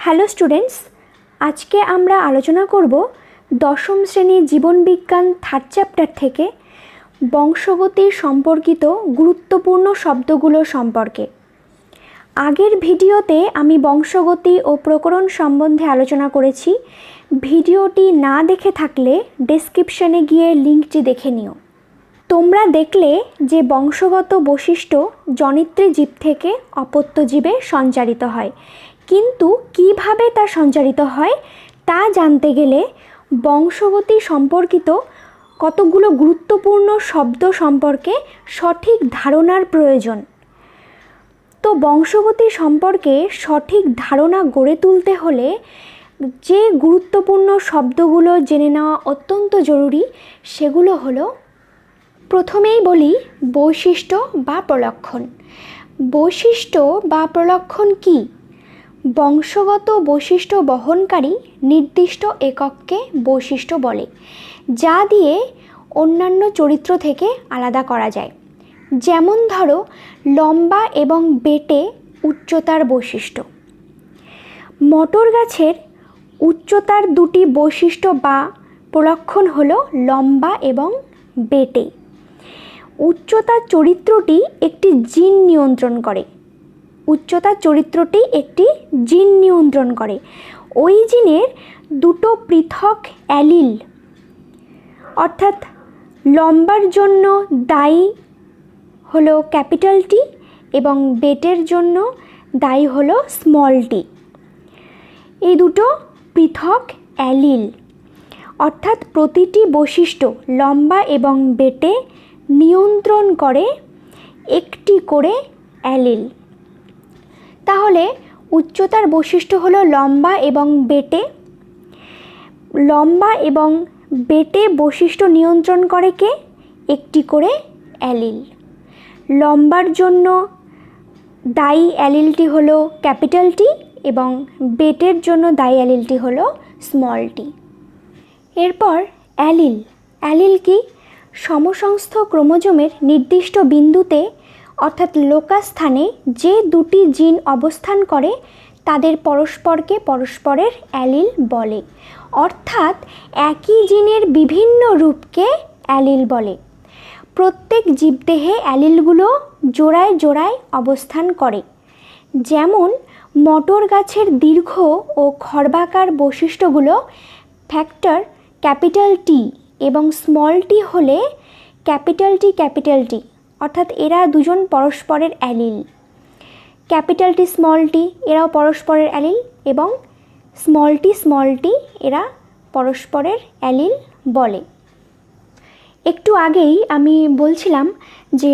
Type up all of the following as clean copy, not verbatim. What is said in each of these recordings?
Hello students, আজকে আমরা আলোচনা করব দশম শ্রেণীর জীবনবিজ্ঞান থার্ড চ্যাপ্টার থেকে বংশগতি সম্পর্কিত গুরুত্বপূর্ণ শব্দগুলো সম্পর্কে। আগের ভিডিওতে আমি বংশগতি ও প্রকরণ সম্বন্ধে আলোচনা করেছি। ভিডিওটি না দেখে থাকলে ডেসক্রিপশনে গিয়ে লিঙ্কটি দেখে নিও। তোমরা দেখলে যে বংশগত বৈশিষ্ট্য জনিত্রী জীব থেকে অপত্য জীবে সঞ্চারিত হয়, কিন্তু কিভাবে তা সঞ্চারিত হয় তা জানতে গেলে বংশগতি সম্পর্কিত কতগুলো গুরুত্বপূর্ণ শব্দ সম্পর্কে সঠিক ধারণার প্রয়োজন। তো বংশগতি সম্পর্কে সঠিক ধারণা গড়ে তুলতে হলে যে গুরুত্বপূর্ণ শব্দগুলো জেনে নেওয়া অত্যন্ত জরুরি সেগুলো হলো, প্রথমেই বলি বৈশিষ্ট্য বা প্রলক্ষণ। বৈশিষ্ট্য বা প্রলক্ষণ কি? বংশগত বৈশিষ্ট্য বহনকারী নির্দিষ্ট একককে বৈশিষ্ট্য বলে, যা দিয়ে অন্যান্য চরিত্র থেকে আলাদা করা যায়। যেমন ধরো, লম্বা এবং বেটে উচ্চতার বৈশিষ্ট্য। মটর গাছের উচ্চতার দুটি বৈশিষ্ট্য বা প্রলক্ষণ হলো লম্বা এবং বেটে। উচ্চতার চরিত্রটি একটি জিন নিয়ন্ত্রণ করে। উচ্চতার চরিত্রটি একটি জিন নিয়ন্ত্রণ করে। ওই জিনের দুটো পৃথক অ্যালিল, অর্থাৎ লম্বার জন্য দায়ী হলো ক্যাপিটাল টি এবং বেটের জন্য দায়ী হলো স্মল টি। এই দুটো পৃথক অ্যালিল, অর্থাৎ প্রতিটি বৈশিষ্ট্য লম্বা এবং বেটে নিয়ন্ত্রণ করে একটি করে অ্যালিল। তাহলে উচ্চতার বৈশিষ্ট্য হলো লম্বা এবং বেটে। লম্বা এবং বেটে বৈশিষ্ট্য নিয়ন্ত্রণ করে কে? একটি করে অ্যালিল। লম্বার জন্য দায়ী অ্যালিলটি হলো ক্যাপিটাল টি এবং বেটের জন্য দায়ী অ্যালিলটি হলো স্মল টি। এরপর অ্যালিল। অ্যালিল কি? সমসংস্থ ক্রোমোজোমের নির্দিষ্ট বিন্দুতে অর্থাৎ লোকাস স্থানে যে দুটি জিন অবস্থান করে তাদের পরস্পরকে পরস্পরের অ্যালিল বলে। অর্থাৎ একই জিনের বিভিন্ন রূপকে অ্যালিল বলে। প্রত্যেক জীবদেহে অ্যালিলগুলো জোড়ায় জোড়ায় অবস্থান করে। যেমন মটর গাছের দীর্ঘ ও খর্বাকার বৈশিষ্ট্যগুলো ফ্যাক্টর ক্যাপিটাল টি এবং স্মল টি হলে ক্যাপিটাল টি, অর্থাৎ এরা দুজন পরস্পরের allele. Capital T small tea এরাও পরস্পরের অ্যালিল এবং স্মল টি এরা পরস্পরের অ্যালিল বলে। একটু আগেই আমি বলছিলাম যে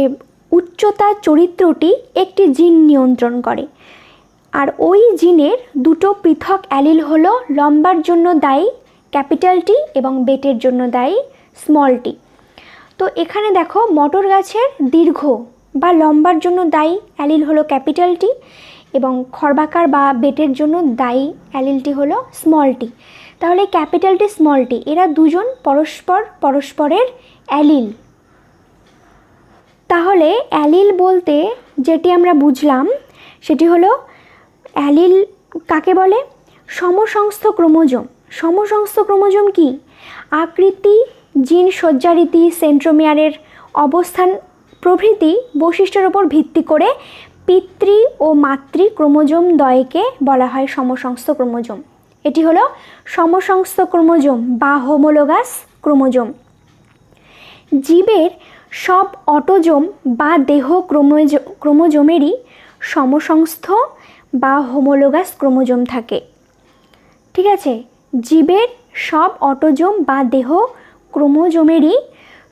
উচ্চতা চরিত্রটি একটি জিন নিয়ন্ত্রণ করে, আর ওই জিনের দুটো পৃথক অ্যালিল হলো লম্বার জন্য দায়ী ক্যাপিটাল টি এবং বেটের জন্য দায়ী স্মল টি। তো এখানে দেখো, মটর গাছের দীর্ঘ বা লম্বার জন্য দায়ী অ্যালিল হলো ক্যাপিটাল টি এবং খর্বাকার বা বেটের জন্য দায়ী অ্যালিলটি হলো স্মল টি। তাহলে ক্যাপিটাল টি স্মল টি এরা দুজন পরস্পরের অ্যালিল। তাহলে অ্যালিল বলতে যেটি আমরা বুঝলাম সেটি হলো, অ্যালিল কাকে বলে? সমসংস্থ ক্রোমোজোম। সমসংস্থ ক্রোমোজোম কি? আকৃতি, জিন সজ্জারীতি, সেন্ট্রোমিয়ারের অবস্থান প্রভৃতি বৈশিষ্ট্যের উপর ভিত্তি করে পিতৃ ও মাতৃ ক্রোমোজোম দ্বয়কে বলা হয় সমসংস্থ ক্রোমোজোম। এটি হলো সমসংস্থ ক্রোমোজোম বা হোমোলোগাস ক্রোমোজোম। জীবের সব অটোজোম বা দেহ ক্রোমোজোমেরই সমসংস্থ বা হোমোলোগাস ক্রোমোজোম থাকে। ঠিক আছে? জীবের সব অটোজোম বা দেহ ক্রোমোজোমেরই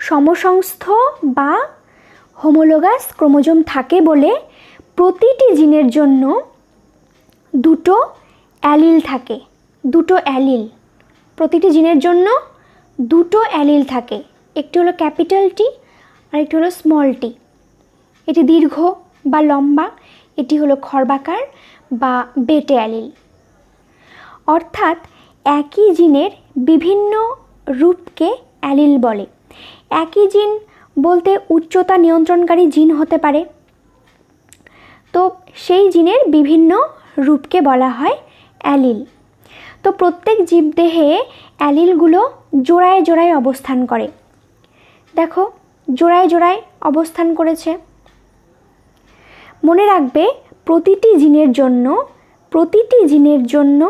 সমসংস্থ বা হোমোলোগাস ক্রোমোজোম থাকে বলে প্রতিটি জিনের জন্য দুটো অ্যালিল থাকে। দুটো অ্যালিল, প্রতিটি জিনের জন্য দুটো অ্যালিল থাকে। একটি হলো ক্যাপিটাল টি আর একটি হলো স্মল টি। এটি দীর্ঘ বা লম্বা, এটি হলো খর্বাকার বা বেটে অ্যালিল। অর্থাৎ একই জিনের বিভিন্ন রূপকে অ্যালিল বলে। একই জিন বলতে উচ্চতা নিয়ন্ত্রণকারী জিন হতে পারে। তো সেই জিনের বিভিন্ন রূপকে বলা হয় অ্যালিল। তো প্রত্যেক জীবদেহে অ্যালিলগুলো জোড়ায় জোড়ায় অবস্থান করে। দেখো জোড়ায় জোড়ায় অবস্থান করেছে। মনে রাখবে প্রতিটি জিনের জন্য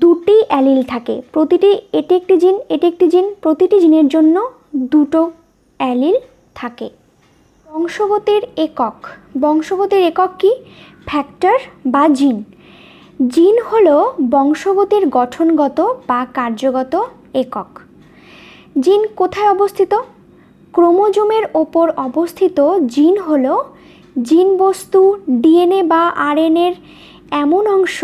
দুটি অ্যালিল থাকে। এটি একটি জিন, প্রতিটি জিনের জন্য দুটো অ্যালিল থাকে। বংশগতির একক কি? ফ্যাক্টর বা জিন। জিন হলো বংশগতির গঠনগত বা কার্যগত একক। জিন কোথায় অবস্থিত? ক্রোমোজোমের ওপর অবস্থিত জিন হলো জিন বস্তু, ডিএনএ বা আরএনএর এমন অংশ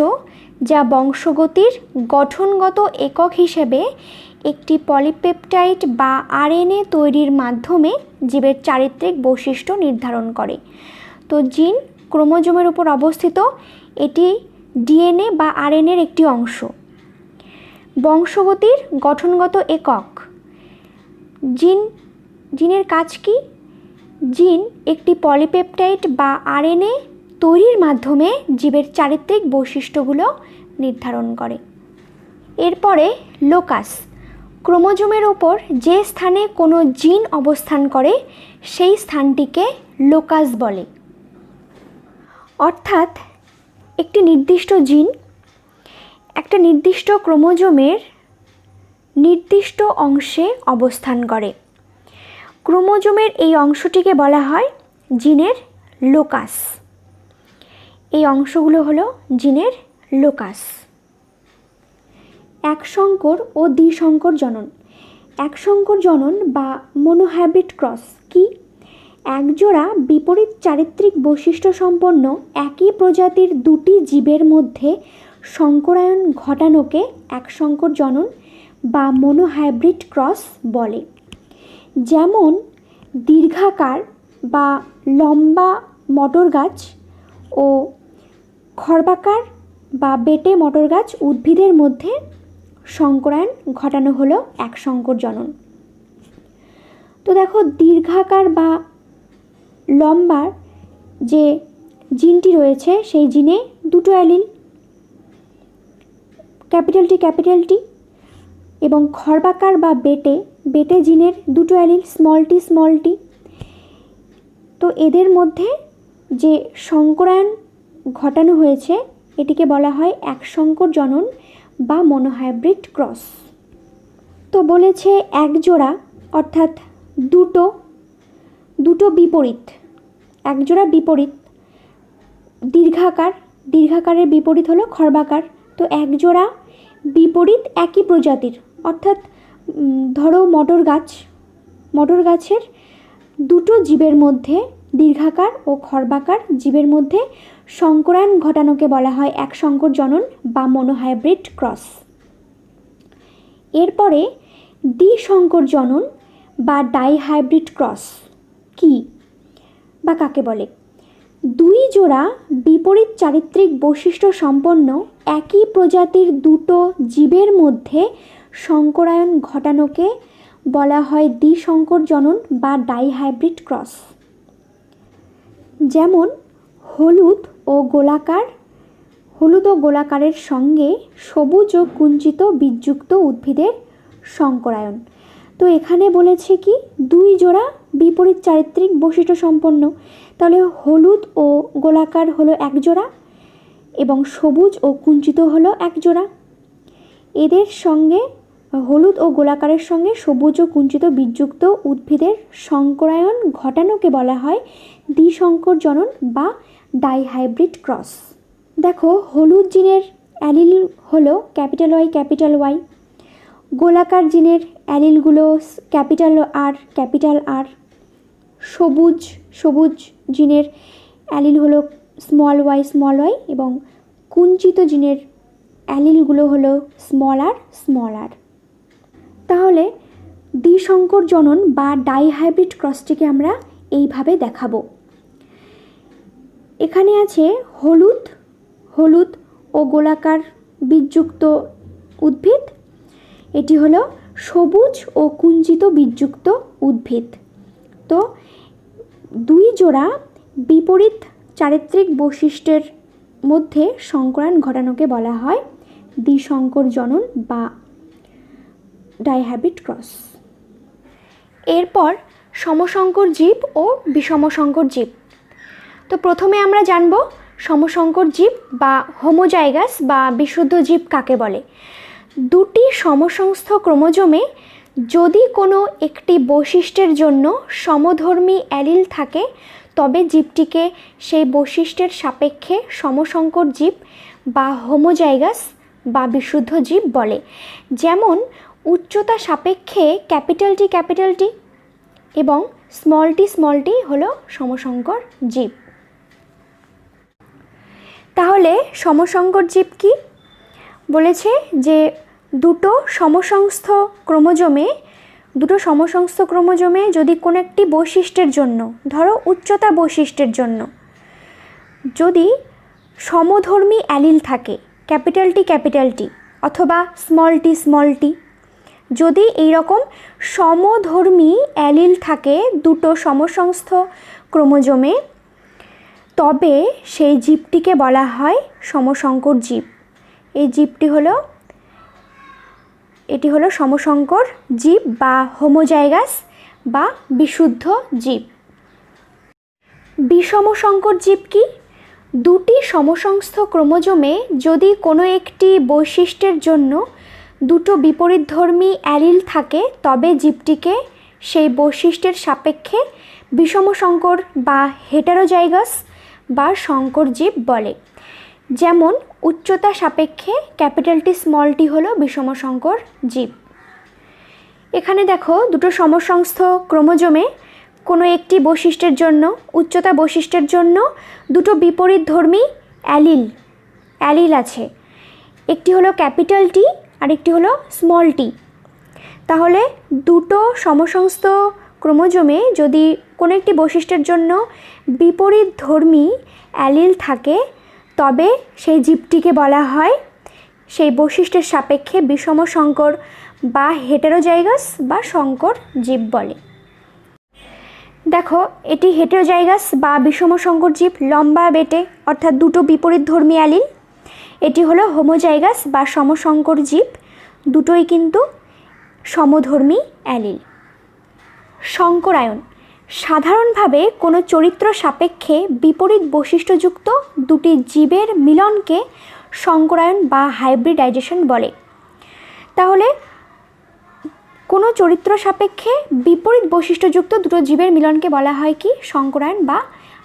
যা বংশগতির গঠনগত একক হিসেবে একটি পলিপেপটাইড বা আরএনএ তৈরির মাধ্যমে জীবের চারিত্রিক বৈশিষ্ট্য নির্ধারণ করে। তো জিন ক্রোমোজোমের উপর অবস্থিত, এটি ডিএনএ বা আরএনএর একটি অংশ। বংশগতির গঠনগত একক। জিনের কাজ কি? জিন একটি পলিপেপটাইড বা আরএনএ তৈরির মাধ্যমে জীবের চারিত্রিক বৈশিষ্ট্যগুলো নির্ধারণ করে। এরপরে লোকাস। ক্রোমোজোমের ওপর যে স্থানে কোনো জিন অবস্থান করে সেই স্থানটিকে লোকাস বলে। অর্থাৎ একটি নির্দিষ্ট জিন একটা নির্দিষ্ট ক্রোমোজোমের নির্দিষ্ট অংশে অবস্থান করে। ক্রোমোজোমের এই অংশটিকে বলা হয় জিনের লোকাস। এই অংশগুলো হলো জিনের লোকাস। একসংকর ও দ্বিসংকর জনন। একসংকর জনন বা মনোহাইব্রিড ক্রস কি? একজোড়া বিপরীত চারিত্রিক বৈশিষ্ট্য সম্পন্ন একই প্রজাতির দুটি জীবের মধ্যে সংকরায়ন ঘটানোকে একসংকর জনন বা মনোহাইব্রিড ক্রস বলে। যেমন দীর্ঘাকার বা লম্বা মটর গাছ ও খর্বাকার বা বেটে মটর গাছ উদ্ভিদের মধ্যে সংকরায়ন ঘটানো হলো একসংকর জনন। তো দেখো দীর্ঘাকার বা লম্বার যে জিনটি রয়েছে সেই জিনে দুটো অ্যালিল, ক্যাপিটাল টি, এবং খর্বাকার বা বেটে জিনের দুটো অ্যালিল, স্মল টি। তো এদের মধ্যে যে সংকরায়ন ঘটানো হয়েছে এটিকে বলা হয় একসংকর জনন বা মনোহাইব্রিড ক্রস। তো বলেছে একজোড়া অর্থাৎ দুটো বিপরীত, একজোড়া বিপরীত। দীর্ঘাকারের বিপরীত হলো খর্বাকার। তো একজোড়া বিপরীত একই প্রজাতির, অর্থাৎ ধরো মটর গাছের দুটো জীবের মধ্যে, দীর্ঘাকার ও খর্বাকার জীবের মধ্যে সংকরায়ন ঘটানোকে বলা হয় একসংকর জনন বা মনোহাইব্রিড ক্রস। এরপরে দ্বিসংকর জনন বা ডাইহাইব্রিড ক্রস কি বা কাকে বলে? দুই জোড়া বিপরীত চারিত্রিক বৈশিষ্ট্য সম্পন্ন একই প্রজাতির দুটো জীবের মধ্যে সংকরায়ন ঘটানোকে বলা হয় দ্বিসংকর জনন বা ডাইহাইব্রিড ক্রস। যেমন হলুদ ও গোলাকারের সঙ্গে সবুজ ও কুঞ্চিত বীজযুক্ত উদ্ভিদের সংকরায়ন। তো এখানে বলেছে কি দুই জোড়া বিপরীত চারিত্রিক বৈশিষ্ট্য সম্পন্ন, তাহলে হলুদ ও গোলাকার হলো এক জোড়া এবং সবুজ ও কুঞ্চিত হলো এক জোড়া। এদের সঙ্গে হলুদ ও গোলাকারের সঙ্গে সবুজ ও কুঞ্চিত বীজযুক্ত উদ্ভিদের সংকরায়ন ঘটানোকে বলা হয় দ্বিসংকর জনন বা ডাইহাইব্রিড ক্রস। দেখো হলুদ জিনের অ্যালিল হলো ওয়াই, গোলাকার জিনের অ্যালিলগুলো ক্যাপিটাল আর, সবুজ জিনের অ্যালিল হলো স্মল ওয়াই এবং কুঞ্চিত জিনের অ্যালিলগুলো হলো স্মল আর। তাহলে দ্বিসংকর জনন বা ডাইহাইব্রিড ক্রসটিকে আমরা এইভাবে দেখাবো। এখানে আছে হলুদ ও গোলাকার বীজযুক্ত উদ্ভিদ, এটি হলো সবুজ ও কুঞ্চিত বীজযুক্ত উদ্ভিদ। তো দুই জোড়া বিপরীত চারিত্রিক বৈশিষ্ট্যের মধ্যে সংকরায়ন ঘটানোকে বলা হয় দ্বিসংকর জনন বা ডাইহ্যাবিট ক্রস। এরপর সমসংকর জীব ও বিষমসংকর জীব। তো প্রথমে আমরা জানব সমসংকর জীব বা হোমোজাইগাস বা বিশুদ্ধ জীব কাকে বলে। দুটি সমসংস্থ ক্রোমোজোমে যদি কোনো একটি বৈশিষ্ট্যের জন্য সমধর্মী অ্যালিল থাকে তবে জীবটিকে সেই বৈশিষ্ট্যের সাপেক্ষে সমসংকর জীব বা হোমোজাইগাস বা বিশুদ্ধ জীব বলে। যেমন উচ্চতা সাপেক্ষে ক্যাপিটাল টি এবং স্মল টি হলো সমসংকর জীব। তাহলে সমসংকর জীব কি বলেছে যে দুটো সমসংস্থ ক্রোমোজোমে যদি কোনো একটি বৈশিষ্ট্যের জন্য, ধরো উচ্চতা বৈশিষ্ট্যের জন্য যদি সমধর্মী অ্যালিল থাকে ক্যাপিটাল টি অথবা স্মল টি, যদি এই রকম সমধর্মী অ্যালিল থাকে দুটো সমসংস্থ ক্রোমোজোমে তবে সেই জীবটিকে বলা হয় সমসংকর জীব। এটি হলো সমসংকর জীব বা হোমোজাইগাস বা বিশুদ্ধ জীব। বিষমসংকর জীব কি? দুটি সমসংস্থ ক্রোমোজোমে যদি কোনো একটি বৈশিষ্ট্যের জন্য দুটো বিপরীতধর্মী অ্যালিল থাকে তবে জীবটিকে সেই বৈশিষ্ট্যের সাপেক্ষে বিষমসংকর বা হেটারোজাইগাস বা সংকর জীব বলে। যেমন উচ্চতা সাপেক্ষে স্মল টি হলো বিষমসংকর জীব। এখানে দেখো দুটো সমসংস্থ ক্রোমোজোমে কোনো একটি বৈশিষ্ট্যের জন্য, উচ্চতা বৈশিষ্ট্যের জন্য দুটো বিপরীতধর্মী অ্যালিল আছে, একটি হলো ক্যাপিটাল টি আর একটি হলো স্মল টি। তাহলে দুটো সমসংস্থ ক্রোমোজোমে যদি কোনো একটি বৈশিষ্ট্যের জন্য বিপরীতধর্মী অ্যালিল থাকে তবে সেই জীবটিকে বলা হয় সেই বৈশিষ্ট্যের সাপেক্ষে বিষমসংকর বা হেটারোজাইগাস বা সংকর জীব বলে। দেখো এটি হেটারোজাইগাস বা বিষমসংকর জীব, লম্বা বেটে অর্থাৎ দুটো বিপরীতধর্মী অ্যালিল। এটি হলো হোমোজাইগাস বা সমসংকর জীব, দুটোই কিন্তু সমধর্মী অ্যালিল। সংকরায়ন সাধারণভাবে কোনো চরিত্র সাপেক্ষে বিপরীত বৈশিষ্ট্যযুক্ত দুটি জীবের মিলনকে সংকরায়ন বা হাইব্রিডাইজেশন বলে। তাহলে কোনো চরিত্র সাপেক্ষে বিপরীত বৈশিষ্ট্যযুক্ত দুটো জীবের মিলনকে বলা হয় কি? সংকরায়ন বা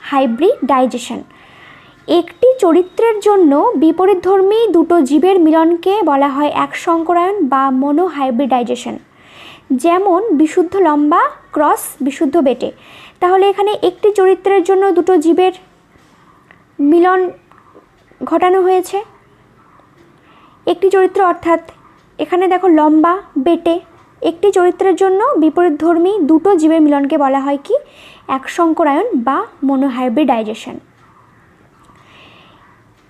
হাইব্রিডাইজেশন। একটি চরিত্রের জন্য বিপরীতধর্মী দুটো জীবের মিলনকে বলা হয় এক সংকরায়ন বা মনোহাইব্রিডাইজেশন। যেমন বিশুদ্ধ লম্বা ক্রস বিশুদ্ধ বেটে। তাহলে এখানে একটি চরিত্রের জন্য দুটো জীবের মিলন ঘটানো হয়েছে। একটি চরিত্র অর্থাৎ এখানে দেখো লম্বা বেটে, একটি চরিত্রের জন্য বিপরীতধর্মী দুটো জীবের মিলনকে বলা হয় কি? এক সংকরায়ন বা মনোহাইব্রিডাইজেশন।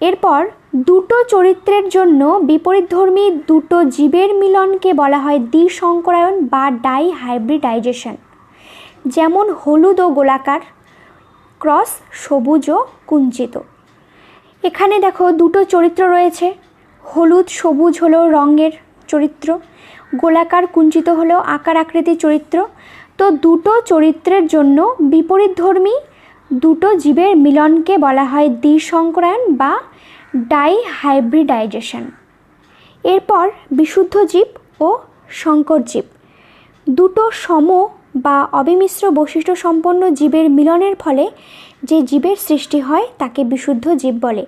এরপর দুটো চরিত্রের জন্য বিপরীতধর্মী দুটো জীবের মিলনকে বলা হয় দ্বিসংকরায়ন বা ডাইহাইব্রিডাইজেশন। যেমন হলুদ ও গোলাকার ক্রস সবুজ ও কুঞ্চিত। এখানে দেখো দুটো চরিত্র রয়েছে, হলুদ সবুজ হলো রঙের চরিত্র, গোলাকার কুঞ্চিত হলো আকার আকৃতির চরিত্র। তো দুটো চরিত্রের জন্য বিপরীতধর্মী দুটো জীবের মিলনকে বলা হয় দ্বিসংকরায়ন বা ডাইহাইব্রিডাইজেশন। এরপর বিশুদ্ধ জীব ও সংকর জীব। দুটো সম বা অবিমিশ্র বৈশিষ্ট্য সম্পন্ন জীবের মিলনের ফলে যে জীবের সৃষ্টি হয় তাকে বিশুদ্ধ জীব বলে।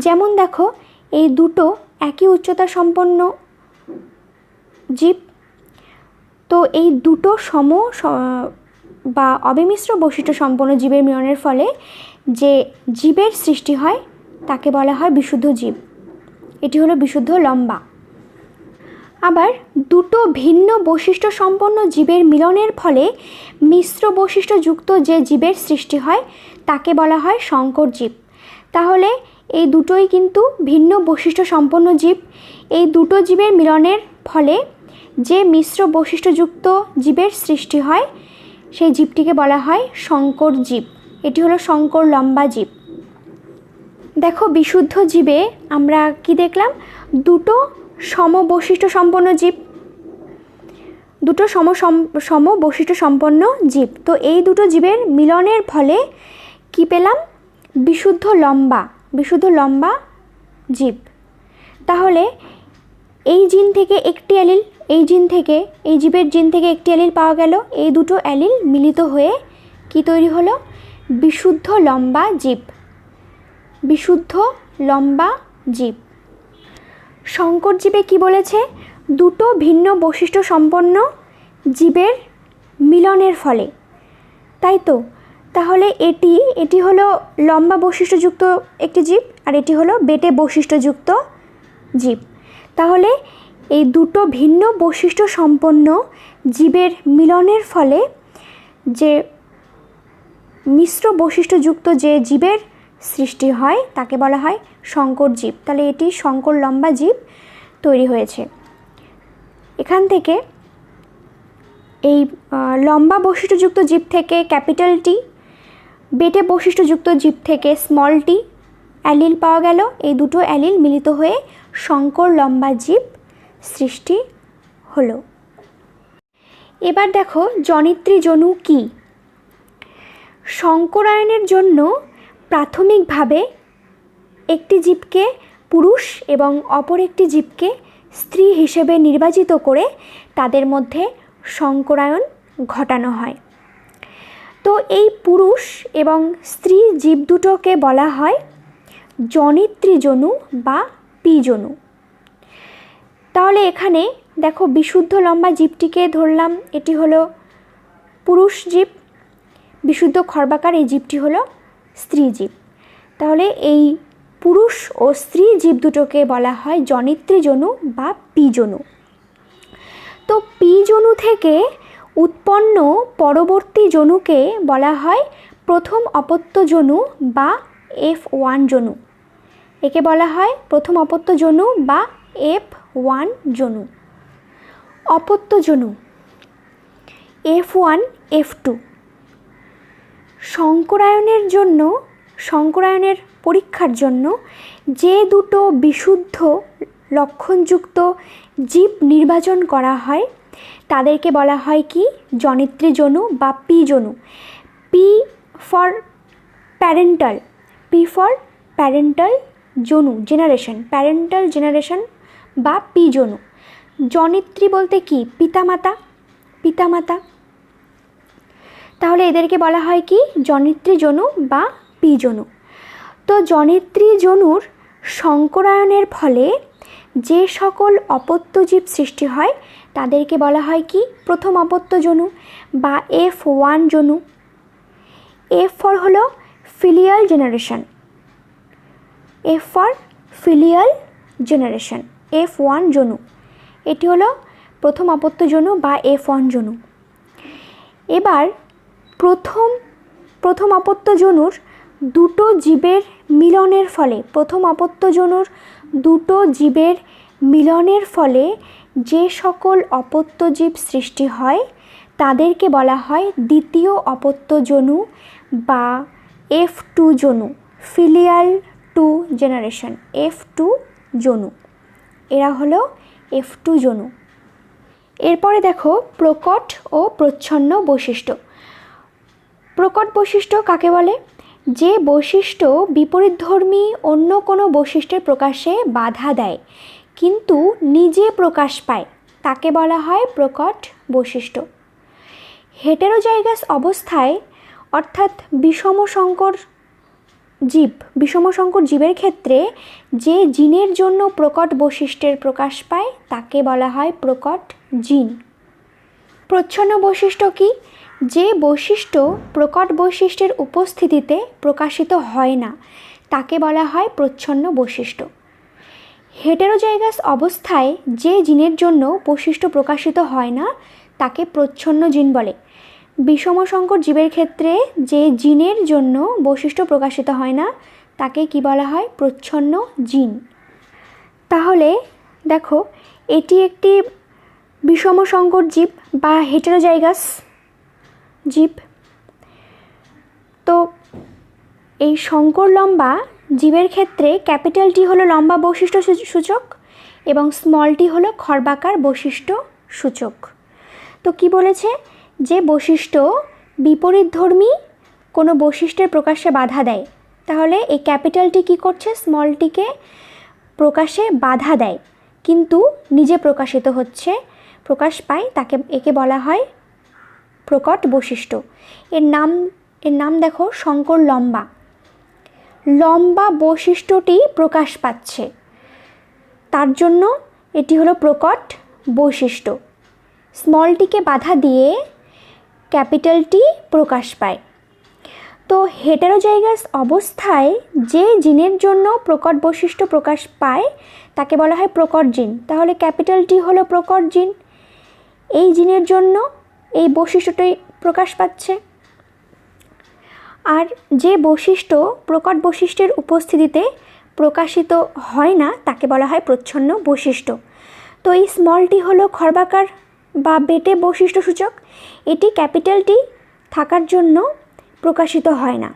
যেমন দেখো এই দুটো একই উচ্চতা সম্পন্ন জীব, তো এই দুটো সম বা অবিমিশ্র বৈশিষ্ট্য সম্পন্ন জীবের মিলনের ফলে যে জীবের সৃষ্টি হয় তাকে বলা হয় বিশুদ্ধ জীব। এটি হলো বিশুদ্ধ লম্বা। আবার দুটো ভিন্ন বৈশিষ্ট্য সম্পন্ন জীবের মিলনের ফলে মিশ্র বৈশিষ্ট্যযুক্ত যে জীবের সৃষ্টি হয় তাকে বলা হয় সংকর জীব। তাহলে এই দুটোই কিন্তু ভিন্ন বৈশিষ্ট্য সম্পন্ন জীব। এই দুটো জীবের মিলনের ফলে যে মিশ্র বৈশিষ্ট্যযুক্ত জীবের সৃষ্টি হয় সেই জীবটিকে বলা হয় সংকর জীব। এটি হলো সংকর লম্বা জীব। দেখো বিশুদ্ধ জীবে আমরা কি দেখলাম, দুটো সমবৈশিষ্ট্য সম্পন্ন জীব, দুটো সমবৈশিষ্ট্য সম্পন্ন জীব। তো এই দুটো জীবের মিলনের ফলে কি পেলাম, বিশুদ্ধ লম্বা জীব। তাহলে এই জিন থেকে একটি অ্যালিল, এই জীবের জিন থেকে একটি অ্যালিল পাওয়া গেল, এই দুটো অ্যালিল মিলিত হয়ে কি তৈরি হলো, বিশুদ্ধ লম্বা জীব। সংকর জীবে কি বলেছে, দুটো ভিন্ন বৈশিষ্ট্য সম্পন্ন জীবের মিলনের ফলে, তাই তো। তাহলে এটি হলো লম্বা বৈশিষ্ট্যযুক্ত একটি জীব, আর এটি হলো বেটে বৈশিষ্ট্যযুক্ত জীব। তাহলে এই দুটো ভিন্ন বৈশিষ্ট্য সম্পন্ন জীবের মিলনের ফলে যে মিশ্র বৈশিষ্ট্যযুক্ত যে জীবের সৃষ্টি হয় তাকে বলা হয় সংকর জীব। তাহলে এটি সংকর লম্বা জীব তৈরি হয়েছে। এখান থেকে এই লম্বা বৈশিষ্ট্যযুক্ত জীব থেকে ক্যাপিটাল টি, বেটে বৈশিষ্ট্যযুক্ত জীব থেকে স্মল টি অ্যালিল পাওয়া গেল, এই দুটো অ্যালিল মিলিত হয়ে সংকর লম্বা জীব সৃষ্টি হলো। এবার দেখো জনিত্রী জনু কি। সংকরায়নের জন্য প্রাথমিকভাবে একটি জীবকে পুরুষ এবং অপর একটি জীবকে স্ত্রী হিসেবে নির্বাচিত করে তাদের মধ্যে সংকরায়ন ঘটানো হয়। তো এই পুরুষ এবং স্ত্রী জীব দুটোকে বলা হয় জনিত্রী জনু বা পি-জনু। তাহলে এখানে দেখো বিশুদ্ধ লম্বা জীবটিকে ধরলাম, এটি হলো পুরুষ জীব, বিশুদ্ধ খর্বাকার এই জীবটি হলো স্ত্রী জীব। তাহলে এই পুরুষ ও স্ত্রী জীব দুটোকে বলা হয় জনিত্রী জনু বা পি-জনু। তো পি-জনু থেকে উৎপন্ন পরবর্তী জনুকে বলা হয় প্রথম অপত্য জনু বা F1 জনু। একে বলা হয় প্রথম অপত্য জনু বা F1 জনু। অপত্য জনু F1, F2। সংকরায়নের পরীক্ষার জন্য যে দুটো বিশুদ্ধ লক্ষণযুক্ত জীব নির্বাচন করা হয় তাদেরকে বলা হয় কি, জনিত্রী জনু বা পি-জনু। পি ফর প্যারেন্টাল জনু জেনারেশন বা পি-জনু। জনিত্রী বলতে কি, পিতামাতা। তাহলে এদেরকে বলা হয় কি, জনিত্রী জনু বা পি-জনু। তো জনিত্রী জনুর সংকরায়নের ফলে যে সকল অপত্য জীব সৃষ্টি হয় তাদেরকে বলা হয় কি, প্রথম অপত্য জনু বা F1 জনু। F ফর হলো ফিলিয়াল জেনারেশন, F1 জনু। এটি হলো প্রথম অপত্য জনু বা F1 জনু। এবার প্রথম অপত্য জনুর দুটো জীবের মিলনের ফলে যে সকল অপত্য জীব সৃষ্টি হয় তাদেরকে বলা হয় দ্বিতীয় অপত্য জনু বা F2 জনু, ফিলিয়াল টু জেনারেশন, F2 জনু। এরা হলো F2 জনু। এরপরে দেখো প্রকট ও প্রচ্ছন্ন বৈশিষ্ট্য। প্রকট বৈশিষ্ট্য কাকে বলে, যে বৈশিষ্ট্য বিপরীতধর্মী অন্য কোনো বৈশিষ্ট্যের প্রকাশে বাধা দেয় কিন্তু নিজে প্রকাশ পায় তাকে বলা হয় প্রকট বৈশিষ্ট্য। হেটেরোজাইগাস অবস্থায় অর্থাৎ বিষমসংকর জীবের ক্ষেত্রে যে জিনের জন্য প্রকট বৈশিষ্ট্যের প্রকাশ পায় তাকে বলা হয় প্রকট জিন। প্রচ্ছন্ন বৈশিষ্ট্য কি, যে বৈশিষ্ট্য প্রকট বৈশিষ্ট্যের উপস্থিতিতে প্রকাশিত হয় না তাকে বলা হয় প্রচ্ছন্ন বৈশিষ্ট্য। হেটেরোজাইগাস অবস্থায় যে জিনের জন্য বৈশিষ্ট্য প্রকাশিত হয় না তাকে প্রচ্ছন্ন জিন বলে। বিষমসংকর জীবের ক্ষেত্রে যে জিনের জন্য বৈশিষ্ট্য প্রকাশিত হয় না তাকে কি বলা হয়, প্রচ্ছন্ন জিন। তাহলে দেখো এটি একটি বিষমসংকর জীব বা হেটেরোজাইগাস জীব। তো এই সংকর লম্বা জীবের ক্ষেত্রে ক্যাপিটাল টি হলো লম্বা বৈশিষ্ট্য সূচক এবং স্মল টি হলো খর্বাকার বৈশিষ্ট্য সূচক। তো কি বলেছে, যে বৈশিষ্ট্য বিপরীতধর্মী কোনো বৈশিষ্ট্যের প্রকাশে বাধা দেয়, তাহলে এই ক্যাপিটাল টি কী করছে, স্মল টিকে প্রকাশে বাধা দেয় কিন্তু নিজে প্রকাশিত হচ্ছে, প্রকাশ পায়, একে বলা হয় প্রকট বৈশিষ্ট্য। এর নাম দেখো সংকর লম্বা। লম্বা বৈশিষ্ট্যটি প্রকাশ পাচ্ছে, তার জন্য এটি হলো প্রকট বৈশিষ্ট্য। স্মলটিকে বাধা দিয়ে ক্যাপিটালটি প্রকাশ পায়। তো হেটেরোজাইগাস অবস্থায় যে জিনের জন্য প্রকট বৈশিষ্ট্য প্রকাশ পায় তাকে বলা হয় প্রকট জিন। তাহলে ক্যাপিটালটি হলো প্রকট জিন, এই জিনের জন্য এই বৈশিষ্ট্যটি প্রকাশ পাচ্ছে। আর যে বৈশিষ্ট্য প্রকট বৈশিষ্ট্যের উপস্থিতিতে প্রকাশিত হয় না তাকে বলা হয় প্রচ্ছন্ন বৈশিষ্ট্য। তো এই স্মলটি হলো খর্বাকার বা বেটে বৈশিষ্ট্য সূচক, এটি ক্যাপিটালটি থাকার জন্য প্রকাশিত হয় না।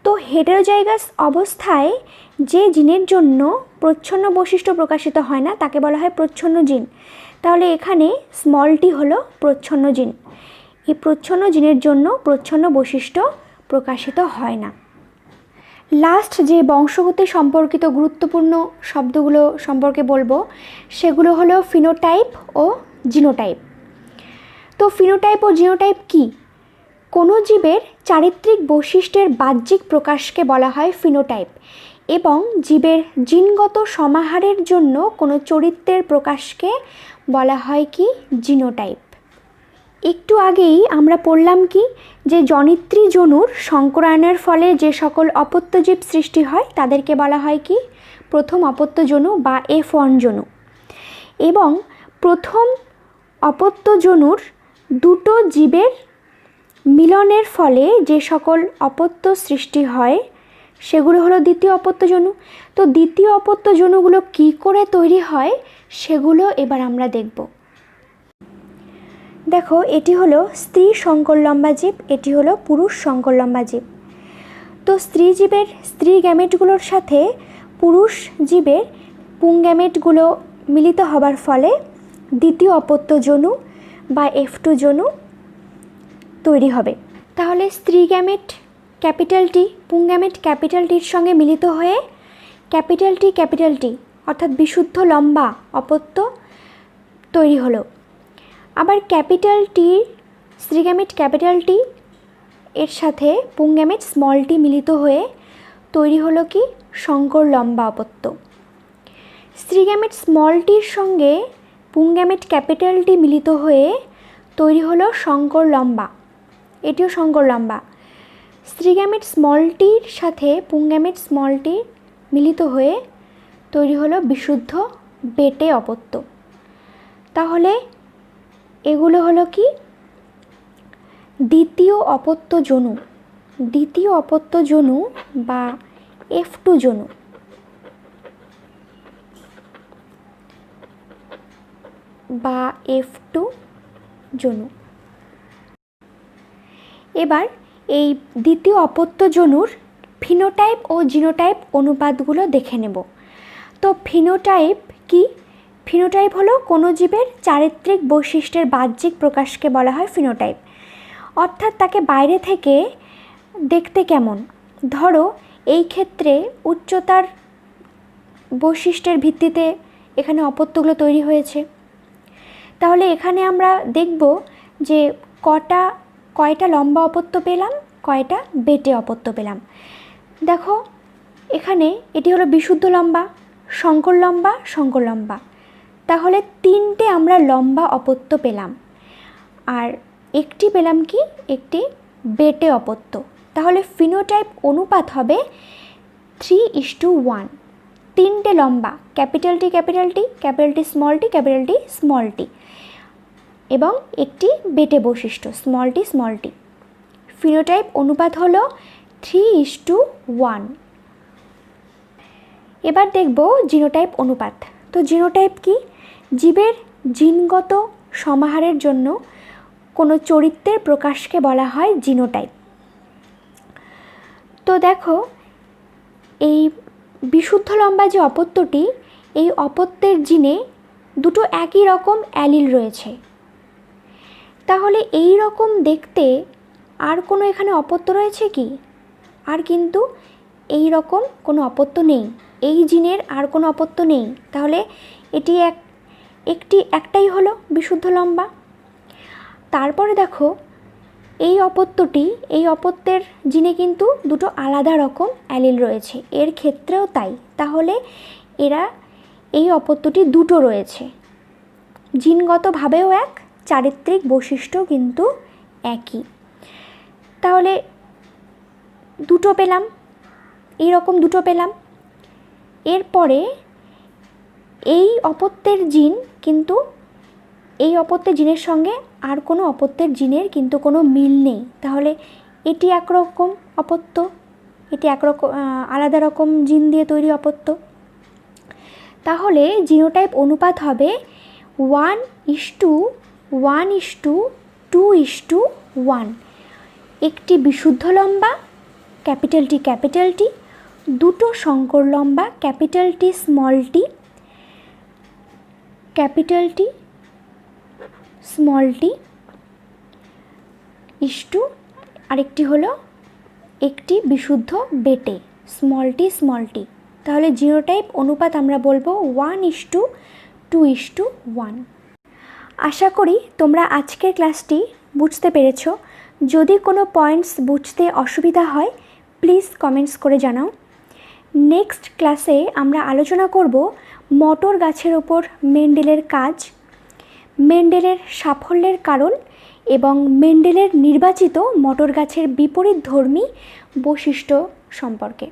তো হেটেরোজাইগাস অবস্থায় যে জিনের জন্য প্রচ্ছন্ন বৈশিষ্ট্য প্রকাশিত হয় না তাকে বলা হয় প্রচ্ছন্ন জিন। তাহলে এখানে স্মলটি হলো প্রচ্ছন্ন জিন, এই প্রচ্ছন্ন জিনের জন্য প্রচ্ছন্ন বৈশিষ্ট্য প্রকাশিত হয় না। লাস্ট যে বংশগতি সম্পর্কিত গুরুত্বপূর্ণ শব্দগুলো সম্পর্কে বলবো সেগুলো হলো ফিনোটাইপ ও জিনোটাইপ। তো ফিনোটাইপ ও জিনোটাইপ কি? কোনো জীবের চারিত্রিক বৈশিষ্ট্যের বাহ্যিক প্রকাশকে বলা হয় ফিনোটাইপ এবং জীবের জিনগত সমাহারের জন্য কোনো চরিত্রের প্রকাশকে বলা হয় কি জিনোটাইপ। একটু আগেই আমরা পড়লাম কি যে জনিত্রী জনুর সংকরায়নের ফলে যে সকল অপত্যজীব সৃষ্টি হয় তাদেরকে বলা হয় কি প্রথম অপত্য জনু বা F1 জনু। এবং প্রথম অপত্য জনুর দুটো জীবের মিলনের ফলে যে সকল অপত্য সৃষ্টি হয় সেগুলো হলো দ্বিতীয় অপত্য জনু। তো দ্বিতীয় অপত্য জনুগুলো কী করে তৈরি হয় সেগুলো এবার আমরা দেখব। দেখো, এটি হলো স্ত্রী সংকর লম্বা জীব, এটি হলো পুরুষ সংকর লম্বা জীব। তো স্ত্রী জীবের স্ত্রী গ্যামেটগুলোর সাথে পুরুষ জীবের পুংগ্যামেটগুলো মিলিত হবার ফলে দ্বিতীয় অপত্য জনু বা F2 জনু তৈরি হবে। তাহলে স্ত্রী গ্যামেট ক্যাপিটালটি পুংগ্যামেট ক্যাপিটালটির সঙ্গে মিলিত হয়ে ক্যাপিটালটি অর্থাৎ বিশুদ্ধ লম্বা অপত্য তৈরি হলো। আবার ক্যাপিটালটি স্ত্রীগ্যামেট ক্যাপিটালটি এর সাথে পুংগ্যামেট স্মলটি মিলিত হয়ে তৈরি হলো কি সংকর লম্বা অপত্য। স্ত্রীগ্যামেট স্মলটির সঙ্গে পুংগ্যামেট ক্যাপিটালটি মিলিত হয়ে তৈরি হলো সংকর লম্বা, এটিও সংকর লম্বা। স্ত্রীগ্যামেট স্মলটির সাথে পুংগ্যামেট স্মলটি মিলিত হয়ে তৈরি হলো বিশুদ্ধ বেটে অপত্য। তাহলে এগুলো হলো কি দ্বিতীয় অপত্য জনু বা F2 জনু। এবার এই দ্বিতীয় অপত্য জনুর ফিনোটাইপ ও জিনোটাইপ অনুপাতগুলো দেখে নেব। তো ফিনোটাইপ কি? ফিনোটাইপ হলো কোনো জীবের চারিত্রিক বৈশিষ্ট্যের বাহ্যিক প্রকাশকে বলা হয় ফিনোটাইপ, অর্থাৎ তাকে বাইরে থেকে দেখতে কেমন। ধরো এই ক্ষেত্রে উচ্চতার বৈশিষ্ট্যের ভিত্তিতে এখানে অপত্যগুলো তৈরি হয়েছে। তাহলে এখানে আমরা দেখব যে কয়টা লম্বা অপত্য পেলাম, কয়টা বেটে অপত্য পেলাম। দেখো এখানে এটি হলো বিশুদ্ধ লম্বা, সংকর লম্বা, তাহলে 3টে আমরা লম্বা অপত্য পেলাম আর একটি পেলাম কি একটি বেটে অপত্য। তাহলে ফিনোটাইপ অনুপাত হবে 3:1। 3টে লম্বা ক্যাপিটালটি স্মলটি এবং একটি বেটে বৈশিষ্ট্য স্মলটি। ফিনোটাইপ অনুপাত হলো 3:1। এবার দেখব জিনোটাইপ অনুপাত। তো জিনোটাইপ কি? জীবের জিনগত সমাহারের জন্য কোনো চরিত্রের প্রকাশকে বলা হয় জিনোটাইপ। তো দেখো এই বিশুদ্ধ লম্বা যে অপত্যটি, এই অপত্যের জিনে দুটো একই রকম অ্যালিল রয়েছে। তাহলে এই রকম দেখতে আর কোনো এখানে অপত্য রয়েছে কি? আর কিন্তু এই রকম কোনো অপত্য নেই, এই জিনের আর কোনো অপত্য নেই। তাহলে এটি একটাই হলো বিশুদ্ধ লম্বা। তারপরে দেখো এই অপত্যের জিনে কিন্তু দুটো আলাদা রকম অ্যালিল রয়েছে, এর ক্ষেত্রেও তাই। তাহলে এই অপত্যটি দুটো রয়েছে, জিনগতভাবেও এক, চারিত্রিক বৈশিষ্ট্য কিন্তু একই। তাহলে দুটো পেলাম, এইরকম দুটো পেলাম। এরপরে এই অপত্যের জিন কিন্তু এই অপত্যের জিনের সঙ্গে আর কোনো অপত্যের জিনের কিন্তু কোনো মিল নেই। তাহলে এটি একরকম অপত্য, এটি একরকম আলাদা রকম জিন দিয়ে তৈরি অপত্য। তাহলে জিনোটাইপ অনুপাত হবে 1:1:2:1। একটি বিশুদ্ধ লম্বা ক্যাপিটাল টি, দুটো সংকর লম্বা capital T small tea is to আরেকটি হলো একটি বিশুদ্ধ বেটে স্মল টি। তাহলে জিনোটাইপ অনুপাত আমরা বলবো 1:2:1। আশা করি তোমরা আজকের ক্লাসটি বুঝতে পেরেছো। যদি কোনো পয়েন্টস বুঝতে অসুবিধা হয় প্লিজ কমেন্টস করে জানাও। নেক্সট ক্লাসে আমরা আলোচনা করব মটর গাছের ওপর মেন্ডেলের কাজ, মেন্ডেলের সাফল্যের কারণ এবং মেন্ডেলের নির্বাচিত মটর গাছের বিপরীতধর্মী বৈশিষ্ট্য সম্পর্কে।